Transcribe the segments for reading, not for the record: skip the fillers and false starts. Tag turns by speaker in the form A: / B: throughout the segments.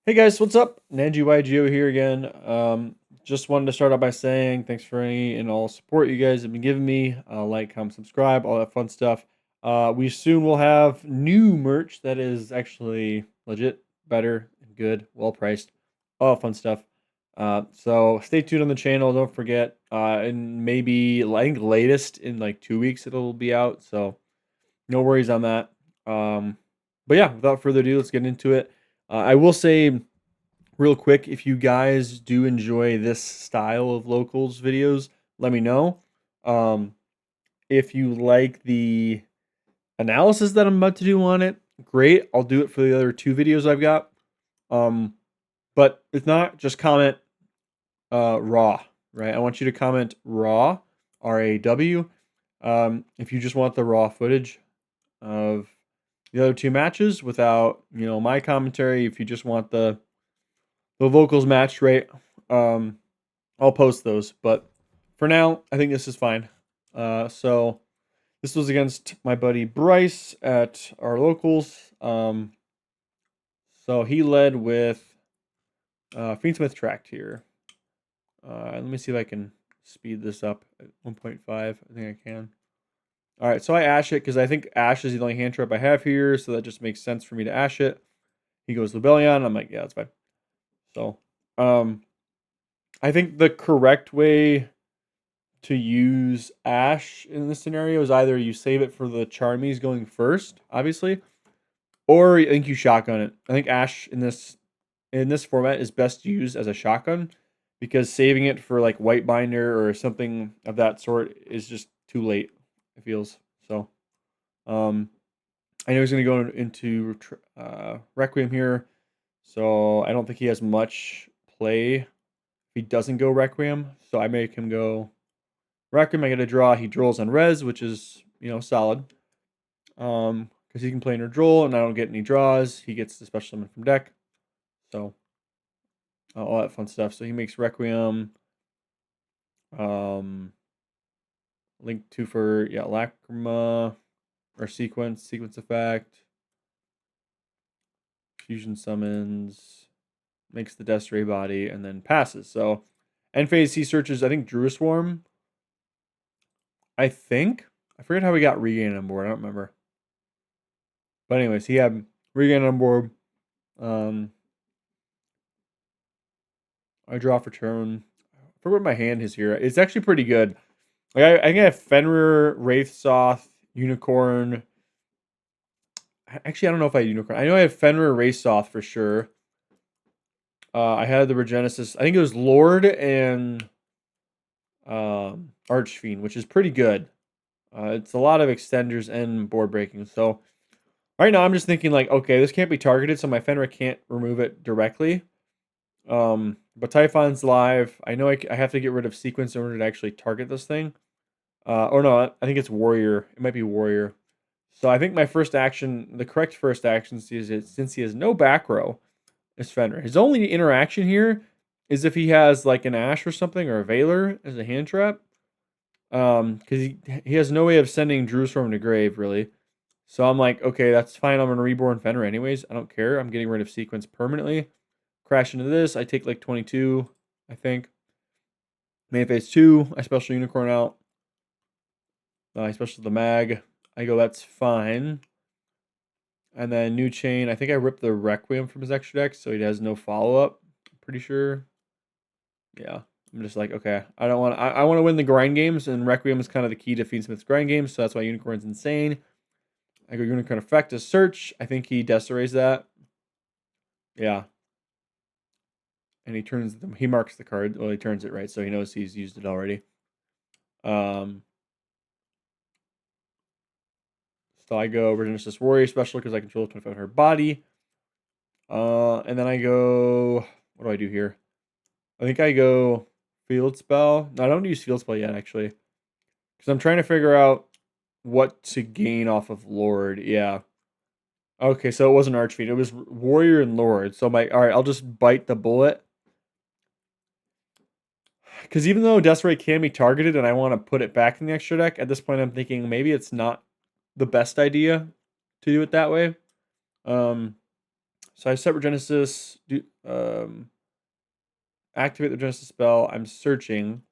A: Hey guys, what's up? NanjiYGO here again. Just wanted to start out by saying thanks for any and all support you guys have been giving me. Like, comment, subscribe, all that fun stuff. We soon will have new merch that is actually legit, better, good, well priced, all that fun stuff. So stay tuned on the channel. Don't forget. And maybe I think latest in like 2 weeks it'll be out. So no worries on that. But yeah, without further ado, let's get into it. I will say real quick, if you guys do enjoy this style of locals videos, let me know. Um, if you like the analysis that I'm about to do on it, great. I'll do it for the other two videos I've got. But if not, just comment raw, right? I want you to comment raw, RAW. If you just want the raw footage of the other two matches without, my commentary, if you just want the vocals match rate, I'll post those. But for now, I think this is fine. So this was against my buddy Bryce at our locals. So he led with Fiendsmith tracked here. Let me see if I can speed this up at 1.5. I think I can. All right, so I ash it because I think Ash is the only hand trap I have here, so that just makes sense for me to ash it. He goes Lubellion. I'm like, yeah, that's fine. So, I think the correct way to use Ash in this scenario is either you save it for the Charmies going first, obviously, or I think you shotgun it. I think Ash in this format is best used as a shotgun because saving it for like White Binder or something of that sort is just too late. It feels so. I know he's going to go into Requiem here, so I don't think he has much play if he doesn't go Requiem. So I make him go Requiem. I get a draw. He draws on res, which is solid. Because he can play under draw, and I don't get any draws. He gets the special summon from deck, so all that fun stuff. So he makes Requiem. Link 2 for Lacrima or sequence effect. Fusion summons, makes the Death Ray body, and then passes. So end phase he searches, I think, Druid Swarm. I forget how we got Regain on board. I don't remember. But anyways, he had Regain on board. I draw for turn. I forget what my hand is here. It's actually pretty good. Like I think I have Fenrir, Wraithsoth, Unicorn. Actually, I don't know if I have Unicorn. I know I have Fenrir, Wraithsoth for sure. I had the Regenesis. I think it was Lord and Archfiend, which is pretty good. It's a lot of extenders and board breaking. So right now I'm just thinking like, okay, this can't be targeted, so my Fenrir can't remove it directly. But Typhon's live. I know I have to get rid of sequence in order to actually target this thing. Or no, I think it's Warrior. It might be Warrior. So I think my first action, the correct first action, since he has no back row, is Fenrir. His only interaction here is if he has like an Ash or something or a Veiler as a hand trap. Because he has no way of sending Drewstorm to grave, really. So I'm like, okay, that's fine. I'm going to reborn Fenrir anyways. I don't care. I'm getting rid of sequence permanently. Crash into this. I take like 22, I think. Main phase 2. I special Unicorn out. I special the Mag. I go, that's fine. And then new chain. I think I ripped the Requiem from his extra deck, so he has no follow-up. I'm pretty sure. Yeah. I'm just like, okay, I don't want. I want to win the grind games, and Requiem is kind of the key to Fiendsmith's grind games, so that's why Unicorn's insane. I go Unicorn effect to search. I think he deserays that. Yeah. And he marks the card. Well, he turns it, right? So he knows he's used it already. So I go Regenesis Warrior special because I control 2500 body. And then I go, what do I do here? I think I go Field Spell. No, I don't use Field Spell yet, actually. Because I'm trying to figure out what to gain off of Lord. Yeah. Okay, so it wasn't Archfiend. It was Warrior and Lord. So alright, I'll just bite the bullet. Because even though Death Ray can be targeted and I want to put it back in the extra deck, at this point I'm thinking maybe it's not the best idea to do it that way. So I set Regenesis, activate the Regenesis spell. I'm searching.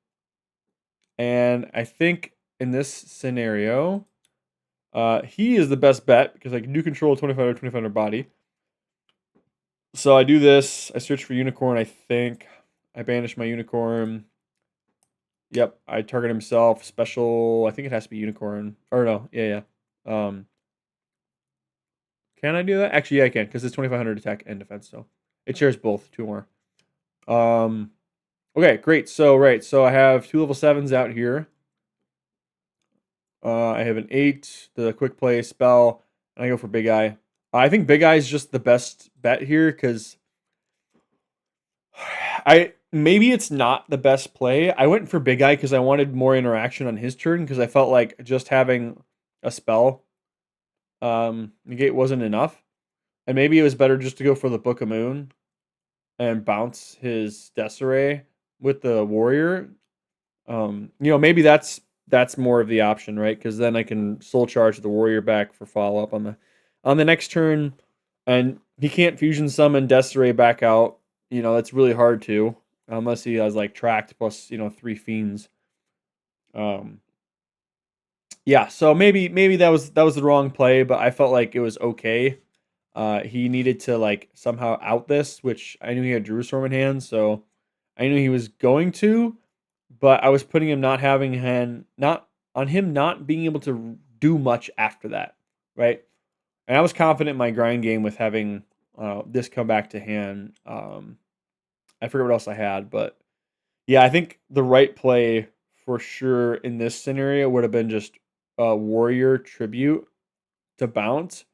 A: And I think in this scenario, he is the best bet because I do control 25 or 2500 body. So I do this. I search for unicorn, I think. I banish my unicorn. Yep, I target himself. Special, I think it has to be unicorn. Or no, yeah. Can I do that? Actually, yeah, I can, because it's 2500 attack and defense, so it shares both, 2 more. Okay, great. So, so I have 2 level 7s out here. I have an 8, the quick play spell, and I go for Big Eye. I think Big Eye is just the best bet here, because maybe it's not the best play. I went for Big Eye because I wanted more interaction on his turn, because I felt like just having a spell negate wasn't enough. And maybe it was better just to go for the Book of Moon and bounce his Desiree with the warrior. Maybe that's more of the option, right? Because then I can soul charge the warrior back for follow up on the next turn, and he can't fusion summon Desiree back out. That's really hard to, unless he has like tracked plus 3 fiends. Yeah, so maybe that was the wrong play, but I felt like it was okay. He needed to like somehow out this, which I knew he had Jerusalem in hand, so I knew he was going to, but I was putting him not being able to do much after that, right? And I was confident in my grind game with having this come back to hand. I forget what else I had, but yeah, I think the right play for sure in this scenario would have been just a warrior tribute to bounce.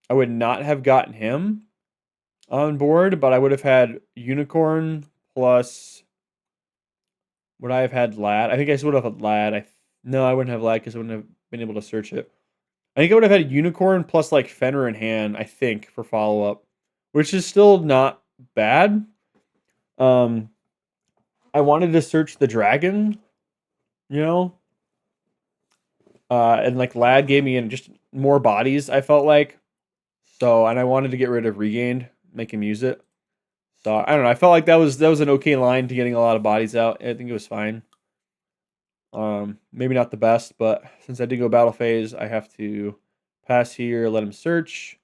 A: I would not have gotten him on board, but I would have had unicorn plus. Would I have had lad? I think I would have had lad. No, I wouldn't have lad because I wouldn't have been able to search it. I think I would have had unicorn plus like Fenrir in hand, I think, for follow up, which is still not bad. I wanted to search the dragon, and like lad gave me just more bodies, I felt like. So, and I wanted to get rid of regained, make him use it. So I don't know. I felt like that was an okay line to getting a lot of bodies out. I think it was fine. Maybe not the best, but since I did go battle phase, I have to pass here, let him search.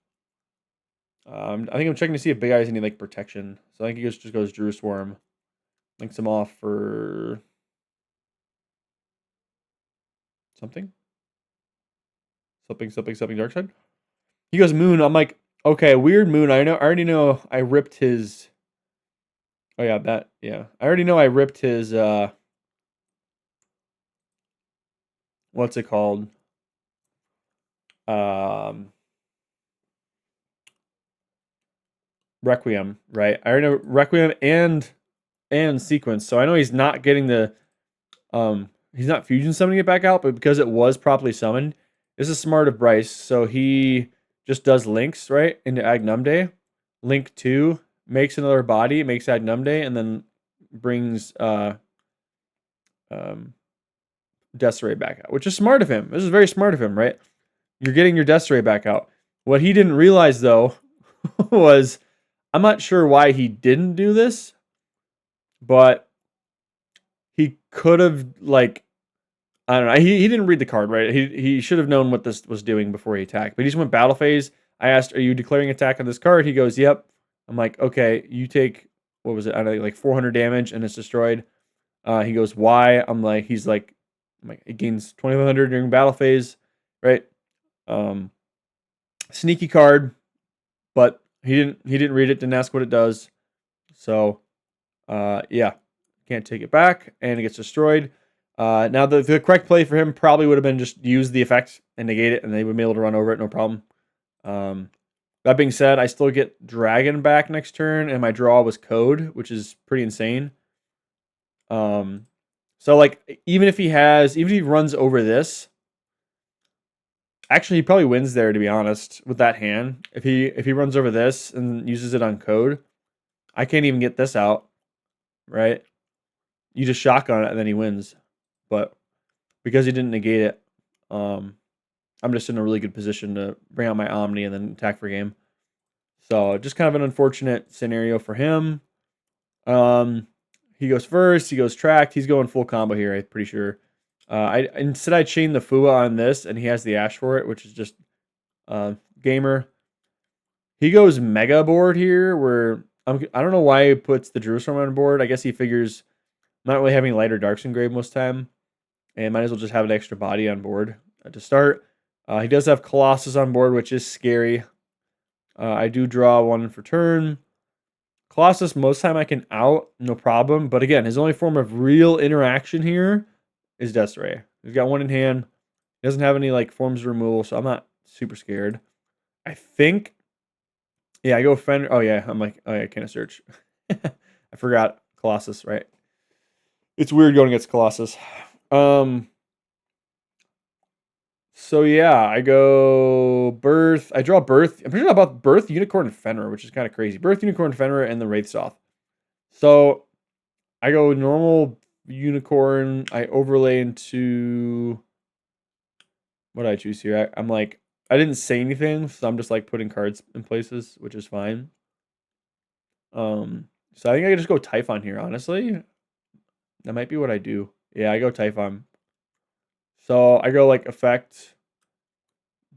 A: I think I'm checking to see if Big Eye has any like protection. So I think he just goes Drew Swarm. Links him off for something. Something dark side. He goes Moon. I'm like, okay, weird Moon. I already know I ripped his. Oh yeah, yeah. I already know I ripped his what's it called? Requiem, right? I already know Requiem and Sequence. So I know he's not getting the he's not fusion summoning it back out, but because it was properly summoned, this is smart of Bryce. So he just does links, right, into Agnumde. Link 2 makes another body, makes Agnumde, and then brings Desiree back out, which is smart of him. This is very smart of him, right? You're getting your Desiree back out. What he didn't realize, though, was I'm not sure why he didn't do this, but he could have, like, I don't know. He didn't read the card, right? He should have known what this was doing before he attacked. But he just went battle phase. I asked, "Are you declaring attack on this card?" He goes, "Yep." I'm like, "Okay, you take what was it? I don't know, like 400 damage and it's destroyed." He goes, "Why?" He's like, it gains 2500 during battle phase, right? Sneaky card, but he didn't read it, didn't ask what it does. So, yeah, can't take it back, and it gets destroyed. Now the correct play for him probably would have been just use the effect and negate it, and they would be able to run over it, no problem. That being said, I still get Dragon back next turn, and my draw was Code, which is pretty insane. So like even if he runs over this, actually he probably wins there, to be honest, with that hand. If he runs over this and uses it on Code, I can't even get this out, right? You just shotgun it and then he wins. But because he didn't negate it, I'm just in a really good position to bring out my Omni and then attack for game. So just kind of an unfortunate scenario for him. He goes first. He goes tracked. He's going full combo here. I'm pretty sure. I chain the Fua on this, and he has the Ash for it, which is just gamer. He goes mega board here, where I don't know why he puts the Jerusalem on board. I guess he figures I'm not really having light or darks engrave most time, and might as well just have an extra body on board to start. He does have Colossus on board, which is scary. I do draw one for turn. Colossus, most time I can out, no problem. But again, his only form of real interaction here is Desiree. He's got one in hand. He doesn't have any like forms of removal, so I'm not super scared. I think, yeah, I go Fender. Oh yeah, I'm like, oh yeah, can I search? I forgot Colossus, right? It's weird going against Colossus. So yeah, I go Birth. I draw Birth. I'm pretty sure about Birth, Unicorn, and Fenrir, which is kind of crazy. Birth, Unicorn, Fenrir, and the Wraithsoth. So I go normal Unicorn. I overlay into what did I choose here. I'm like, I didn't say anything, so I'm just like putting cards in places, which is fine. So I think I could just go Typhon here, honestly. That might be what I do. Yeah, I go Typhon. So I go like effect,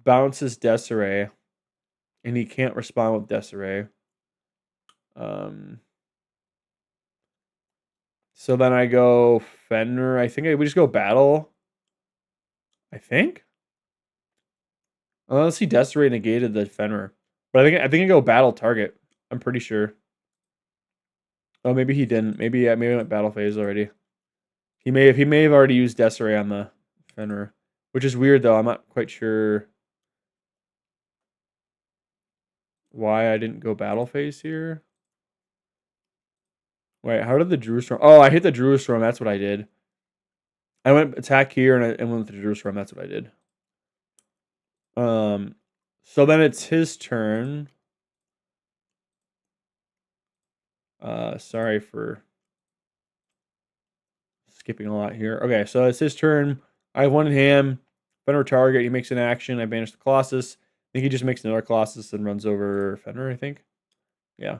A: bounces Desiree, and he can't respond with Desiree. So then I go Fenrir. I think we just go battle. I think. Let's see, Desiree negated the Fenrir, but I think I go battle target. I'm pretty sure. Oh, maybe he didn't. Maybe I went battle phase already. He may have already used Desiree on the Fenrir, which is weird though. I'm not quite sure why I didn't go battle phase here. Wait, how did the Jerusalem? Oh, I hit the Jerusalem. That's what I did. I went attack here and went with the Jerusalem. That's what I did. So then it's his turn. Sorry for skipping a lot here. Okay, so it's his turn. I have one in hand. Fenrir target. He makes an action. I banish the Colossus. I think he just makes another Colossus and runs over Fenrir, I think. Yeah.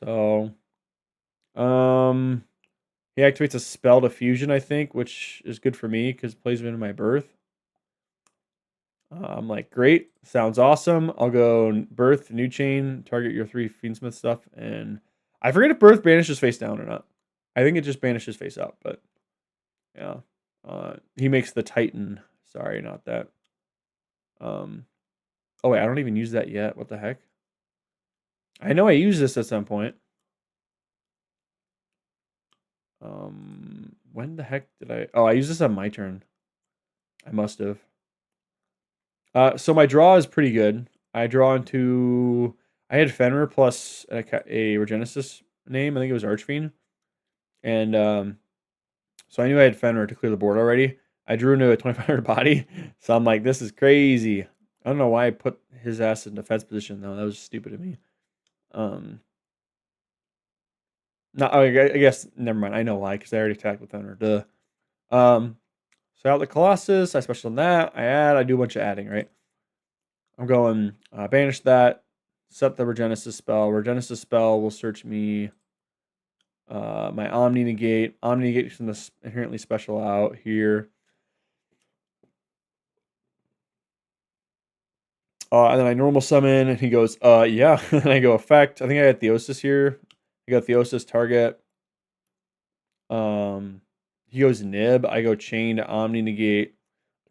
A: So, he activates a spell to fusion, I think, which is good for me because it plays him into my Birth. I'm like, great, sounds awesome. I'll go Birth, new chain, target your 3 Fiendsmith stuff, and I forget if Birth banishes face down or not. I think it just banishes face up, but yeah. He makes the Titan. Sorry, not that. Oh wait, I don't even use that yet. What the heck? I know I used this at some point. When the heck did I? Oh, I used this on my turn. I must have. So my draw is pretty good. I draw into. I had Fenrir plus a Regenesis name. I think it was Archfiend. And so I knew I had Fenrir to clear the board already. I drew into a 2500 body. So I'm like, this is crazy. I don't know why I put his ass in defense position, though. That was stupid of me. No, I guess, never mind. I know why, because I already attacked with Fenrir. Duh. So out the Colossus. I special on that. I do a bunch of adding, right? I'm going banish that. Set the Regenesis spell. Regenesis spell will search me my Omni negate. Omni negate from the inherently special out here. And then I normal summon, and he goes, yeah. And I go effect. I think I got Theosis here. I got Theosis target. He goes nib. I go chain to Omni negate.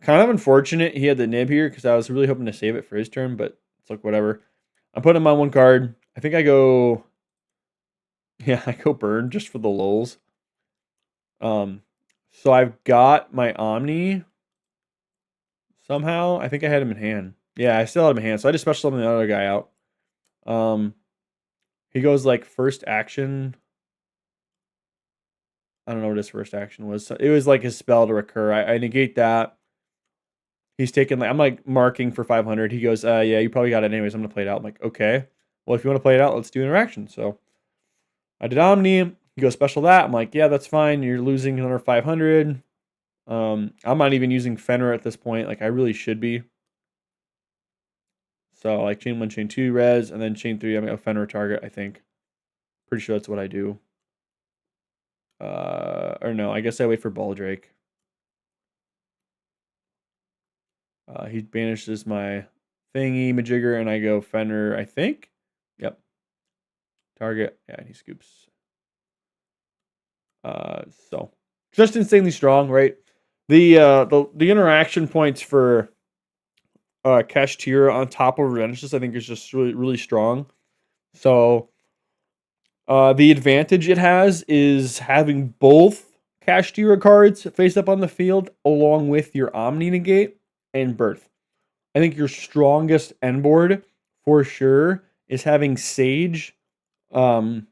A: Kind of unfortunate he had the nib here because I was really hoping to save it for his turn, but it's like whatever. I'm putting him on one card. I think I go. Yeah, I go burn just for the lulz. So I've got my Omni. Somehow, I think I had him in hand. Yeah, I still had him in hand. So I just special summon the other guy out. He goes like first action. I don't know what his first action was. It was like his spell to recur. I negate that. He's taking like I'm like marking for 500. He goes, yeah, you probably got it anyways. I'm gonna play it out. I'm like, okay. Well, if you want to play it out, let's do interaction. So I did Omni. He goes special that. I'm like, yeah, that's fine. You're losing another 500. I'm not even using Fenrir at this point. Like I really should be. So like chain 1, chain 2 res, and then chain 3 I'm a Fenrir target, I think. Pretty sure that's what I do. Or no, I guess I wait for Baldrake. He banishes my thingy majigger, and I go Fenrir, I think. Yep. Target. Yeah, and he scoops. So just insanely strong, right? The interaction points for Kashtira on top of Regenesis, I think, is just really, really strong. So the advantage it has is having both Kashtira cards face up on the field along with your Omni Negate and Birth. I think your strongest end board for sure is having Sage, Unicorn,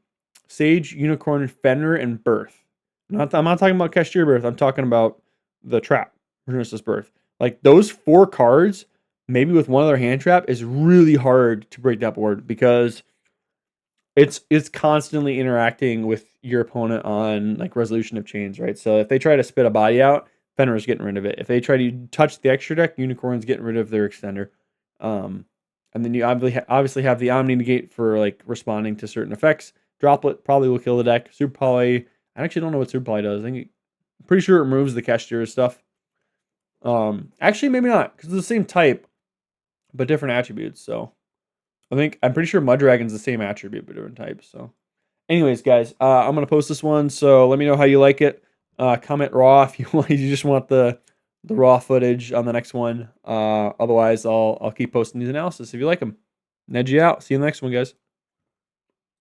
A: Fenrir, and Birth. I'm not talking about Kashtira Birth. I'm talking about the trap, Regenesis Birth. Like those 4 cards, maybe with one other hand trap, is really hard to break that board because it's constantly interacting with your opponent on like resolution of chains, right? So if they try to spit a body out, Fenrir's getting rid of it. If they try to touch the extra deck, Unicorn's getting rid of their extender. And then you obviously have the Omni Negate for like responding to certain effects. Droplet probably will kill the deck. Super Poly, I actually don't know what Super Poly does. I'm pretty sure it removes the Kashtira stuff. Actually maybe not, because it's the same type, but different attributes. So I'm pretty sure Mud Dragon's the same attribute but different types. So, anyways, guys, I'm gonna post this one. So let me know how you like it. Comment raw if you want. You just want the raw footage on the next one. Otherwise, I'll keep posting these analysis if you like them. Ned you out. See you in the next one, guys.